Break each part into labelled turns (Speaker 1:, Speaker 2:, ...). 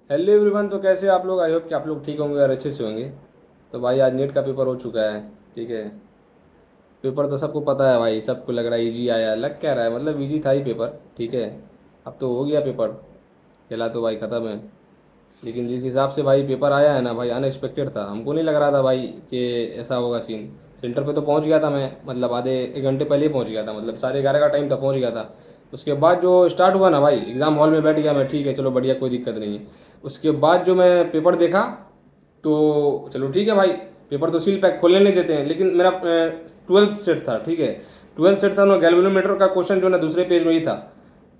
Speaker 1: Hello everyone. तो कैसे आप लोग? आई होप कि आप लोग ठीक होंगे और अच्छे से होंगे। तो भाई आज नेट का पेपर हो चुका है। ठीक है। पेपर तो सबको पता है भाई, सबको लग रहा है इजी आया, लग क्या रहा है, मतलब इजी था ही पेपर। ठीक है। अब तो हो गया पेपर, खेला तो भाई ख़त्म है। लेकिन जिस हिसाब से भाई पेपर आया है ना भाई, अनएक्सपेक्टेड था। हमको नहीं लग रहा था भाई कि ऐसा होगा सीन। सेंटर पे तो पहुंच गया था मैं, मतलब आधे एक घंटे पहले ही पहुंच गया था, मतलब 11:30 का टाइम था, पहुंच गया था। उसके बाद जो स्टार्ट हुआ ना भाई, एग्ज़ाम हॉल में बैठ गया मैं। ठीक है, चलो बढ़िया, कोई दिक्कत नहीं है। उसके बाद जो मैं पेपर देखा, तो चलो ठीक है भाई। पेपर तो सील पैक खोलने नहीं देते हैं, लेकिन मेरा 12th सेट था। ठीक है। 12th सेट था ना, गैल्वेनोमीटर का क्वेश्चन जो ना दूसरे पेज में ही था।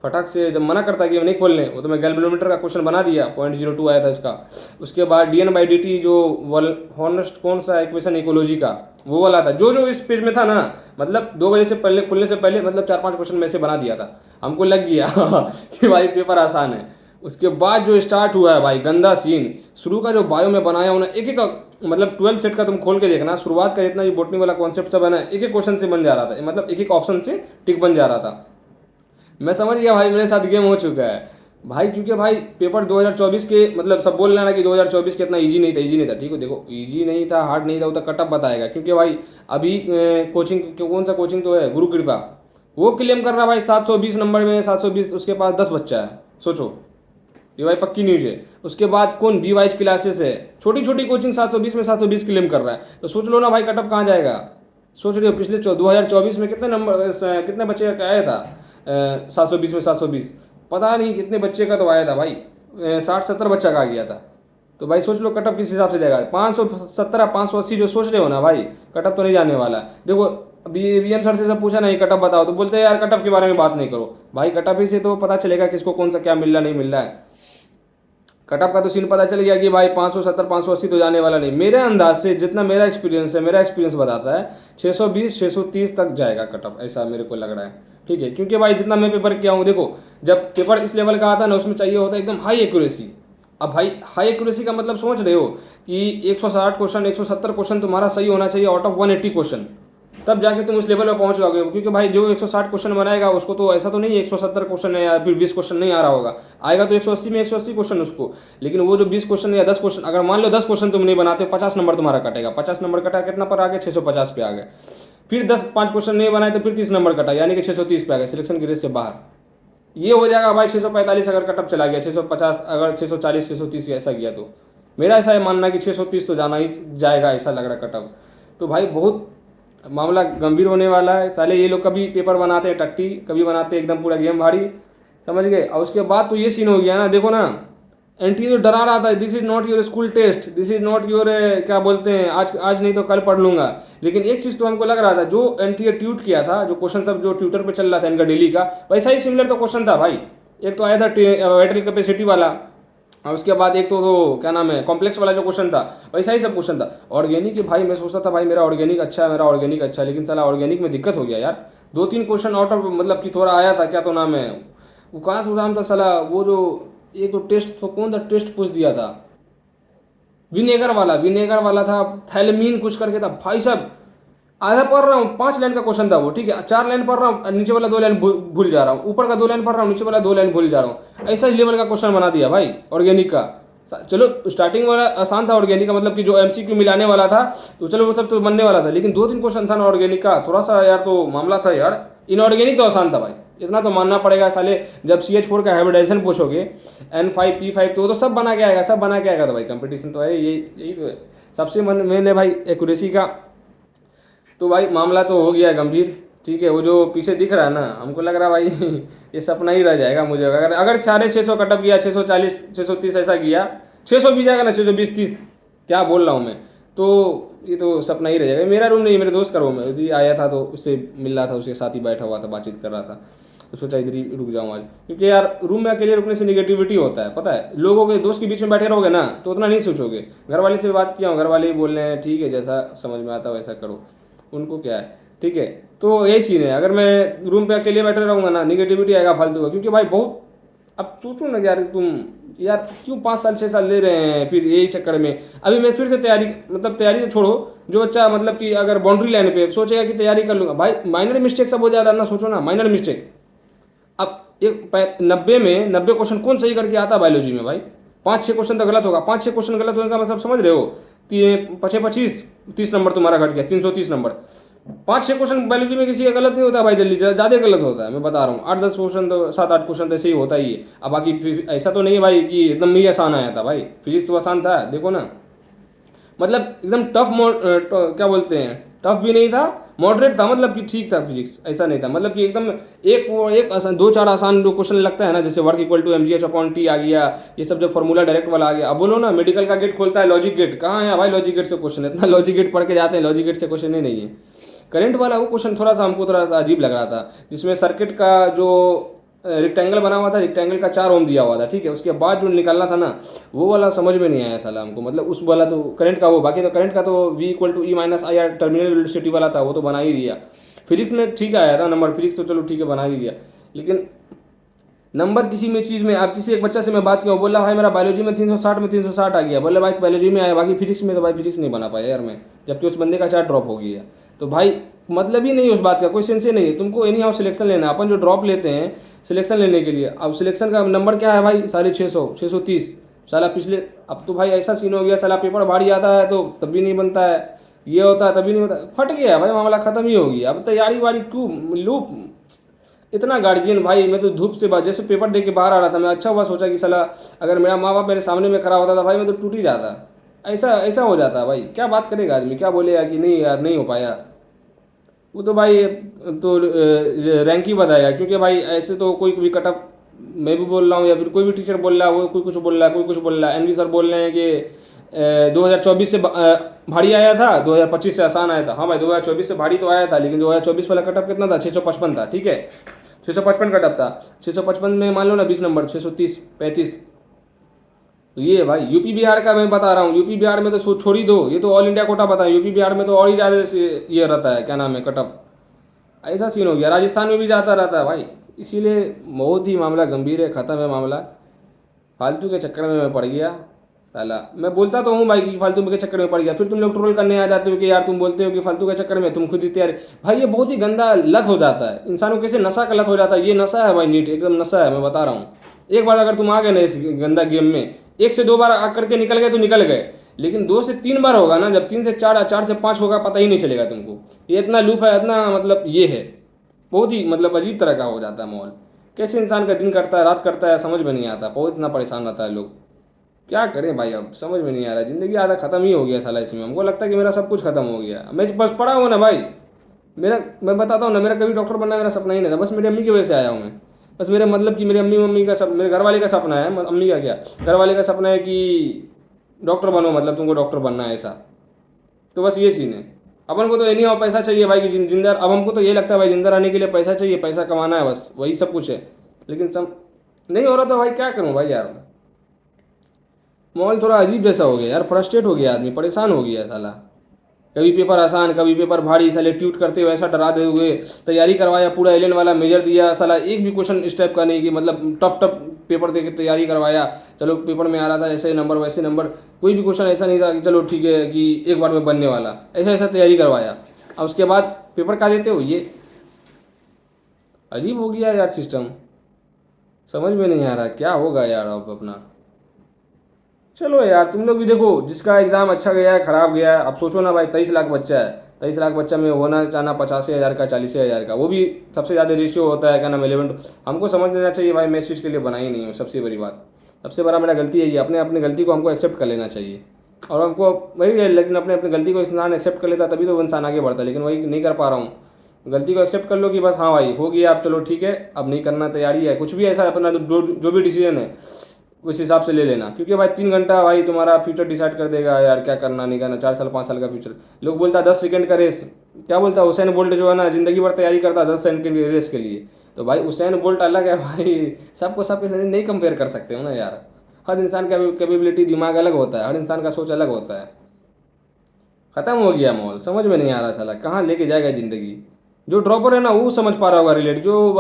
Speaker 1: फटाक से जब मना करता कि मैं नहीं खोलने, वो तो मैं गैल्वेनोमीटर का क्वेश्चन बना दिया, 0.02 आया था इसका। उसके बाद dn/dt जो वल हॉनेस्ट कौन सा इक्वेशन इकोलॉजी का, वो वाला था जो जो इस पेज में था ना। मतलब 2 बजे से पहले, खुलने से पहले, मतलब 4-5 क्वेश्चन में से बना दिया था। हमको लग गया कि भाई पेपर आसान है। उसके बाद जो स्टार्ट हुआ है भाई, गंदा सीन। शुरू का जो बायो में बनाया हूँ ना, एक एक मतलब 12 सेट का तुम खोल के देखना, शुरुआत का जितना ये बोटनी वाला कॉन्सेप्ट सब है ना, एक एक क्वेश्चन से बन जा रहा था, मतलब एक एक ऑप्शन से टिक बन जा रहा था। मैं समझ गया भाई, मेरे साथ गेम हो चुका है भाई। क्योंकि भाई पेपर 2024 के, मतलब सब बोल रहे हैं ना कि 2024 के इतना इजी नहीं था, इजी नहीं था। ठीक है, देखो इजी नहीं था, हार्ड नहीं था, वो तो कट ऑफ बताएगा। क्योंकि भाई अभी कोचिंग, कौन सा कोचिंग तो है, गुरु कृपा, वो क्लेम कर रहा है भाई 720 नंबर में, 720, उसके पास 10 बच्चा है। सोचो, ये भाई पक्की न्यूज है। उसके बाद कौन बी वाइज क्लासेस है, छोटी छोटी कोचिंग 720 में 720 क्लेम कर रहा है। तो सोच लो ना भाई, कटअप कहाँ जाएगा। सोच रहे हो पिछले 2024 में कितने नंबर, कितने बच्चे का आया था 720 में 720? पता नहीं कितने बच्चे का तो आया था भाई, 60-70 बच्चा का आ गया था। तो भाई सोच लो कटअप किस हिसाब से जाएगा, 570 580 जो सोच रहे हो ना भाई, कटअप तो नहीं जाने वाला है। देखो बीएम सर से सब पूछा नहीं कटअप बताओ, तो बोलते हैं यार कटअप के बारे में बात नहीं करो। भाई कटअप ही से तो पता चलेगा किसको कौन सा क्या मिल रहा नहीं मिल रहा है। कटअप का तो सीन पता चल गया कि भाई 570 580 तो जाने वाला नहीं। मेरे अंदाज से जितना मेरा एक्सपीरियंस है, मेरा एक्सपीरियंस बताता है 620 630 तक जाएगा कटअप, ऐसा मेरे को लग रहा है। ठीक है, क्योंकि भाई जितना मैं पेपर किया हूँ, देखो जब पेपर इस लेवल का आता है ना, उसमें चाहिए होता है एकदम हाई एक्यूरेसी। अब भाई हाई एक्यूरेसी का मतलब समझ रहे हो कि 160 क्वेश्चन, 170 क्वेश्चन तुम्हारा सही होना चाहिए आउट ऑफ 180 क्वेश्चन, तब जाके तुम उस लेवल पर पहुंच जाओगे। क्योंकि भाई जो 160 क्वेश्चन बनाएगा उसको तो ऐसा तो नहीं है 170 क्वेश्चन है या फिर 20 क्वेश्चन नहीं आ रहा होगा, आएगा तो 180 में 180 क्वेश्चन उसको। लेकिन वो जो 20 क्वेश्चन या 10 क्वेश्चन, अगर मान लो 10 क्वेश्चन तुम नहीं बनाते हो, 50 नंबर तुम्हारा कटेगा। 50 नंबर कटा, कितना पर आ गए, 650 पे आ गए। फिर 5 क्वेश्चन नहीं बनाए तो फिर 30 नंबर कटा, यानी कि 630 पे आ गए, सिलेक्शन की रेस से बाहर। ये हो जाएगा भाई 645 अगर कटअप चला गया, 650 अगर 640 630 ऐसा गया तो। मेरा ऐसा है मानना कि 630 तो जाना ही जाएगा, ऐसा लग रहा है कटअप। तो भाई बहुत मामला गंभीर होने वाला है। साले ये लोग कभी पेपर बनाते हैं टट्टी, कभी बनाते हैं एकदम पूरा गेम भारी, समझ गए। और उसके बाद तो ये सीन हो गया ना, देखो ना, एनटीए तो डरा रहा था, this is not your school test, this is not your क्या बोलते हैं, आज आज नहीं तो कल पढ़ लूंगा। लेकिन एक चीज़ तो हमको लग रहा था, जो एनटीए ट्यूट किया था, जो क्वेश्चन सब जो ट्विटर पे चल रहा था इनका डेली का, वैसा ही सिमिलर तो क्वेश्चन था भाई। एक तो आया था वाइटल कैपेसिटी वाला, और उसके बाद एक तो क्या नाम है, कॉम्प्लेक्स वाला जो क्वेश्चन था, वैसा ही सब क्वेश्चन था। ऑर्गेनिक की भाई मैं सोचता था भाई मेरा ऑर्गेनिक अच्छा है, मेरा ऑर्गेनिक अच्छा है, लेकिन साला ऑर्गेनिक में दिक्कत हो गया यार। 2-3 क्वेश्चन आउट ऑफ, मतलब कि थोड़ा आया था, क्या तो नाम है, वो कहाँ तो नाम था साला, वो जो एक तो टेस्ट तो कौन सा टेस्ट पूछ दिया था, विनेगर वाला था, थैलेमीन कुछ करके था भाई साहब। आधा पढ़ रहा हूँ, 5 लाइन का क्वेश्चन था वो, ठीक है, 4 लाइन पढ़ रहा हूँ, नीचे वाला 2 लाइन भूल जा रहा हूँ, ऊपर का 2 लाइन पढ़ रहा हूँ, नीचे वाला 2 लाइन भूल जा रहा हूँ। ऐसा ही लेवल का क्वेश्चन बना दिया भाई ऑर्गेनिक का। चलो स्टार्टिंग वाला आसान था ऑर्गेनिक का, मतलब कि जो एमसीक्यू मिलाने वाला था, तो चलो वो सब तो बनने वाला था। लेकिन 2-3 क्वेश्चन था ना ऑर्गेनिक का, थोड़ा सा यार तो मामला था यार। इनऑर्गेनिक तो आसान था भाई, इतना तो मानना पड़ेगा। साले जब CH4 का हाइब्रिडाइजेशन पूछोगे, N5 P5, तो सब बना के आएगा, सब बना के आएगा। तो भाई कंपटीशन तो है, यही तो है। सबसे मेन है भाई एक्यूरेसी का। तो भाई मामला तो हो गया गंभीर। ठीक है, वो जो पीछे दिख रहा है ना, हमको लग रहा है भाई ये सपना ही रह जाएगा मुझे। अगर अगर 650 कटअप गया, 640 630 ऐसा गया, 600 भी जाएगा ना, 620 30, क्या बोल रहा हूँ मैं, तो ये तो सपना ही रह जाएगा। मेरा रूम नहीं, मेरे दोस्त का रूम है, यदि आया था तो उससे मिल रहा था, उसके साथ ही बैठा हुआ था, बातचीत कर रहा था। तो सोचा इधर ही रुक जाऊँ आज, क्योंकि यार रूम में अकेले रुकने से निगेटिविटी होता है, पता है। लोगों के दोस्त के बीच में बैठे रहोगे ना तो उतना नहीं सोचोगे। घर वाले से बात किया हूँ, घर वाले ही बोल रहे हैं ठीक है, जैसा समझ में आता है वैसा करो, उनको क्या है। ठीक है, तो यही सीन है। अगर मैं रूम पे अकेले बैठे रहूँगा ना, निगेटिविटी आएगा फालतू का। क्योंकि भाई बहुत, अब सोचो ना यार तुम, यार क्यों 5 साल 6 साल ले रहे हैं फिर यही चक्कर में। अभी मैं फिर से तैयारी, मतलब तैयारी तो छोड़ो, जो बच्चा मतलब कि अगर बाउंड्री लाइन पे सोचेगा कि तैयारी कर लूँगा, भाई माइनर मिस्टेक सब हो जा रहा है ना, सोचो ना माइनर मिस्टेक। अब एक 90 में 90 क्वेश्चन कौन सही करके आता है बायोलॉजी में भाई? 5-6 क्वेश्चन तो गलत होगा, 5-6 क्वेश्चन गलत होने का मतलब समझ रहे हो, 25 30 नंबर तुम्हारा घट गया, 330 नंबर। 5-6 क्वेश्चन बायोलॉजी में किसी का गलत नहीं होता भाई, जल्दी ज़्यादा गलत होता है, मैं बता रहा हूँ। 8-10 क्वेश्चन तो 7-8 क्वेश्चन तो ऐसे ही होता ही है। अब बाकी ऐसा तो नहीं है भाई कि एकदम ही आसान आया था भाई, फिजिक्स तो आसान था, देखो ना। मतलब एकदम टफ क्या बोलते हैं, टफ भी नहीं था, मॉडरेट था, मतलब कि ठीक था फिजिक्स, ऐसा नहीं था मतलब कि एकदम एक आसान, 2-4 आसान जो क्वेश्चन लगता है ना, जैसे वर्क इक्वल टू mgh/t आ गया, ये सब जो फॉर्मूला डायरेक्ट वाला आ गया। अब बोलो ना मेडिकल का गेट खोलता है लॉजिक गेट, कहाँ है भाई लॉजिक गेट से क्वेश्चन, इतना लॉजिक गेट पढ़ के जाते हैं, लॉजिक गेट से क्वेश्चन ही नहीं है। करंट वाला वो क्वेश्चन थोड़ा सा हमको थोड़ा सा अजीब लग रहा था, जिसमें सर्किट का जो रेक्टेंगल बना हुआ था, रेक्टेंगल का 4 ओम दिया हुआ था, ठीक है, उसके बाद जो निकालना था ना, वो वाला समझ में नहीं आया था हमको, मतलब उस वाला तो करंट का वो, बाकी तो करंट का तो V = E - IR terminal velocity वाला था, वो तो बना ही दिया। फिजिक्स में ठीक आया था नंबर, फिजिक्स तो चलो ठीक है बना ही दिया, लेकिन नंबर किसी में चीज़ में, आप किसी एक बच्चा से मैं बात किया, बोला भाई मेरा बायोलॉजी में 360 में 360 आ गया, बोले भाई बायोलॉजी में आया, बाकी फिजिक्स में तो भाई फिजिक्स नहीं बना पाया यार मैं, जबकि उस बंदे का 4 ड्रॉप हो गया। तो भाई मतलब ही नहीं उस बात का, कोई सेंस ही नहीं है। तुमको एनी हाउ सिलेक्शन लेना है, अपन जो ड्रॉप लेते हैं सिलेक्शन लेने के लिए, अब सिलेक्शन का नंबर क्या है भाई, 650 630 साला पिछले। अब तो भाई ऐसा सीन हो गया, साला पेपर भारी आता है तो तब भी नहीं बनता है, ये होता है तभी नहीं बनता, फट गया भाई मामला, खत्म ही हो गया। अब तैयारी वारी क्यों लूप, इतना गार्जियन भाई, मैं तो धूप से जैसे पेपर दे के बाहर आ रहा था, मैं अच्छा हुआ सोचा कि साला अगर मेरा माँ बाप मेरे सामने में खड़ा होता था भाई, मैं तो टूट ही जाता। ऐसा ऐसा हो जाता भाई, क्या बात करेगा आदमी, क्या बोलेगा कि नहीं यार नहीं हो पाया। वो तो भाई तो रैंक ही बताएगा, क्योंकि भाई ऐसे तो कोई भी कटअप, मैं भी बोल रहा हूँ या फिर कोई भी टीचर बोल रहा है, वो कोई कुछ बोल रहा है, कोई कुछ बोल रहा है। एनवी सर बोल रहे हैं कि 2024 से भारी आया था, 2025 से आसान आया था। हाँ भाई 2024 से भारी तो आया था, लेकिन 2024 वाला कटअप कितना था, 655 था, ठीक है, 655 कटअप था। 655 में मान लो ना 20 नंबर, 630 35, तो ये भाई यूपी बिहार का मैं बता रहा हूँ। यूपी बिहार में तो छोड़ ही दो, ये तो ऑल इंडिया कोटा बता है, यूपी बिहार में तो और ही ज़्यादा ये रहता है, क्या नाम है, कटअप। ऐसा सीन हो गया, राजस्थान में भी जाता रहता है भाई। इसीलिए बहुत ही मामला गंभीर है, ख़त्म है मामला। फालतू के चक्कर में मैं पड़ गया साला, मैं बोलता तो हूँ भाई कि फालतू के चक्कर में पड़ गया, फिर तुम लोग ट्रोल करने आ जाते हो कि यार तुम बोलते हो कि फालतू के चक्कर में तुम खुद ही तैयार। भाई ये बहुत ही गंदा लत हो जाता है इंसानों को, कैसे नशा का लत हो जाता है, ये नशा है भाई, नीट एकदम नशा है, मैं बता रहा हूँ। एक बार अगर तुम आ गए ना इस गंदा गेम में, 1 से 2 बार आ करके निकल गए तो निकल गए, लेकिन 2 से 3 बार होगा ना, जब 3 से 4 4 से 5 होगा पता ही नहीं चलेगा तुमको। ये इतना लूप है, इतना मतलब ये है, बहुत ही मतलब अजीब तरह का हो जाता है माहौल। कैसे इंसान का दिन करता है रात करता है समझ में नहीं आता, बहुत इतना परेशान रहता है लोग। क्या करें भाई, अब समझ में नहीं आ रहा, ज़िंदगी आधा ख़त्म ही हो गया साला इसमें। हमको लगता है कि मेरा सब कुछ खत्म हो गया, मैं बस पढ़ा हूँ ना भाई। मेरा मैं बताता हूँ ना, मेरा कभी डॉक्टर बनना मेरा सपना ही नहीं था, बस मेरी अम्मी की वजह से आया हूँ मैं। बस मेरे मतलब कि मेरे अम्मी मम्मी का सब, मेरे घर वाले का सपना है, अम्मी का क्या, घर वाले का सपना है कि डॉक्टर बनो, मतलब तुमको डॉक्टर बनना है ऐसा। तो बस ये सीन है। अपन को तो ये नहीं हो, पैसा चाहिए भाई कि जिंदा, अब हमको तो ये लगता है भाई जिंदा रहने के लिए पैसा चाहिए, पैसा कमाना है, बस वही सब कुछ है। लेकिन सब नहीं हो रहा तो भाई क्या करूँ भाई यार, माहौल थोड़ा अजीब जैसा हो गया यार, फ्रस्ट्रेट हो गया आदमी, परेशान हो गया साला। कभी पेपर आसान कभी पेपर भारी, साले ट्यूट करते हुए ऐसा डरा दे हुए तैयारी करवाया, पूरा एलियन वाला मेजर दिया साला, एक भी क्वेश्चन इस टाइप का नहीं कि मतलब टफ टफ पेपर दे के तैयारी करवाया। चलो पेपर में आ रहा था ऐसे नंबर वैसे नंबर, कोई भी क्वेश्चन ऐसा नहीं था कि चलो ठीक है कि एक बार में बनने वाला, ऐसा ऐसा तैयारी करवाया। अब उसके बाद पेपर का देते हो, ये अजीब हो गया यार सिस्टम, समझ में नहीं आ रहा क्या होगा यार अब अपना। चलो यार तुम लोग भी देखो, जिसका एग्ज़ाम अच्छा गया है खराब गया है, अब सोचो ना भाई 23 लाख बच्चा है, 23 लाख बच्चा में होना चाहना 85,000 का 40,000 का, वो भी सबसे ज़्यादा रेशियो होता है क्या नाम 11। हमको समझ लेना चाहिए भाई, मैं इस चीज़ के लिए बना ही नहीं हूँ, सबसे बड़ी बात, सबसे बड़ा मेरा गलती है ये, अपने अपनी गलती को हमको एक्सेप्ट कर लेना चाहिए। और हमको वही है, लेकिन अपने अपनी गलती को इंसान एक्सेप्ट कर लेता तभी तो वो इंसान आगे बढ़ता है, लेकिन वही नहीं कर पा रहा हूँ। गलती को एक्सेप्ट कर लो कि बस हाँ भाई हो गया, आप चलो ठीक है, अब नहीं करना तैयारी है कुछ भी ऐसा, अपना जो भी डिसीजन है उस हिसाब से ले लेना, क्योंकि भाई 3 घंटा भाई तुम्हारा फ्यूचर डिसाइड कर देगा यार, क्या करना नहीं करना, 4 साल 5 साल का फ्यूचर। लोग बोलता है 10 सेकंड का रेस, क्या बोलता है हुसैन बोल्ट जो है ना, जिंदगी भर तैयारी करता है 10 सेकंड की रेस के लिए। तो भाई हुसैन बोल्ट अलग है भाई, सबको सबके साथ नहीं कंपेयर कर सकते हो ना यार। हर इंसान का कैपेबिलिटी दिमाग अलग होता है, हर इंसान का सोच अलग होता है। खत्म हो गया माहौल, समझ में नहीं आ रहा साला कहाँ लेके जाएगा ज़िंदगी। जो ड्रॉपर है ना वो समझ पा रहा होगा रिलेट, जो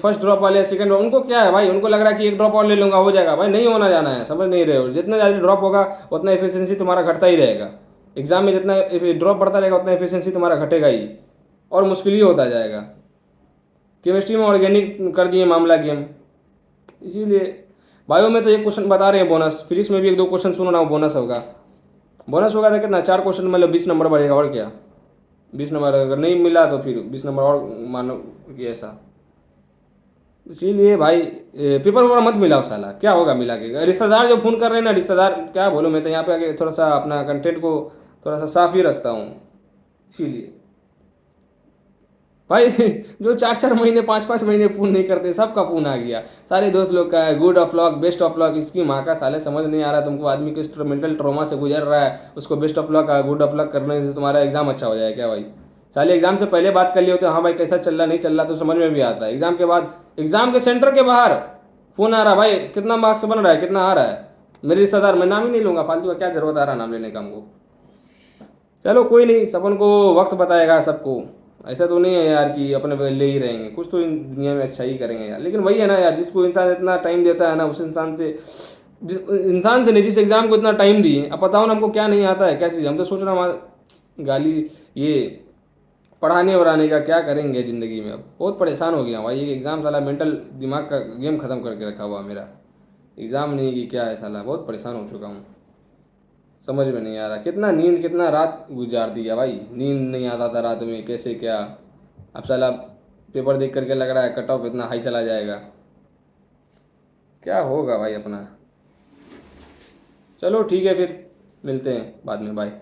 Speaker 1: फर्स्ट ड्रॉप वाले सेकंड ड्रॉप, उनको क्या है भाई, उनको लग रहा है कि एक ड्रॉप और ले लूँगा हो जाएगा, भाई नहीं होना जाना है, समझ नहीं रहे हो। जितना ज़्यादा ड्रॉप होगा उतना एफिशिएंसी तुम्हारा घटता ही रहेगा, एग्जाम में जितना ड्रॉप बढ़ता रहेगा उतना एफिशिएंसी तुम्हारा घटेगा ही, और मुश्किल ही होता जाएगा। केमिस्ट्री में ऑर्गेनिक कर दिए मामला गेम, इसीलिए बायो में तो एक क्वेश्चन बता रहे हैं बोनस, फिजिक्स में भी एक दो क्वेश्चन सुनो ना, बोनस होगा। बोनस होगा तो कितना, 4 क्वेश्चन मतलब 20 नंबर बढ़ेगा, और क्या। 20 नंबर अगर नहीं मिला तो फिर 20 नंबर और मानो कि ऐसा। इसीलिए भाई पेपर वेपर मत मिलाओ साला, क्या होगा मिला के। रिश्तेदार जो फ़ोन कर रहे हैं ना, रिश्तेदार क्या बोलो, मैं तो यहाँ पे आके थोड़ा सा अपना कंटेंट को थोड़ा सा साफ ही रखता हूँ, इसीलिए भाई जो 4 4 महीने 5 5 महीने फोन नहीं करते, सबका फोन आ गया। सारे दोस्त लोग का है, good of luck, best of luck. इसकी माँ का साले समझ नहीं आ रहा तुमको, आदमी किस मेंटल ट्रॉमा से गुजर रहा है, उसको best of luck good of luck करने से तुम्हारा एग्जाम अच्छा हो जाए क्या भाई। साले एग्जाम से पहले बात कर लिए होते, हाँ भाई कैसा चल रहा नहीं चल रहा, तो समझ में भी आता है। एग्जाम के बाद, एग्जाम के सेंटर के बाहर फोन आ रहा, भाई कितना मार्क्स बन रहा है, कितना आ रहा है। मेरे रिश्तेदार, मैं नाम ही नहीं लूंगा, फालतू का क्या जरूरत आ रहा नाम लेने का हमको। चलो कोई नहीं, सबन को वक्त बताएगा सबको। ऐसा तो नहीं है यार कि अपने पे ले ही रहेंगे, कुछ तो इन दुनिया में अच्छा ही करेंगे यार। लेकिन वही है ना यार, जिसको इंसान इतना टाइम देता है ना, उस इंसान से, जिस इंसान से नहीं, जिस एग्जाम को इतना टाइम दिए, अब बताओ ना हमको क्या नहीं आता है, क्या चीज़। हम तो सोच रहे हमारा गाली, ये पढ़ाने वढ़ाने का क्या करेंगे ज़िंदगी में। अब बहुत परेशान हो गया भाई, ये एग्ज़ाम साला मेंटल दिमाग का गेम ख़त्म करके रखा हुआ मेरा। एग्ज़ाम नहीं कि क्या है साला, बहुत परेशान हो चुका हूँ। समझ में नहीं आ रहा, कितना नींद, कितना रात गुजार दिया भाई, नींद नहीं आता था रात में, कैसे क्या। अब साला पेपर देख करके लग रहा है कट ऑफ इतना हाई चला जाएगा, क्या होगा भाई अपना। चलो ठीक है फिर, मिलते हैं बाद में, बाय।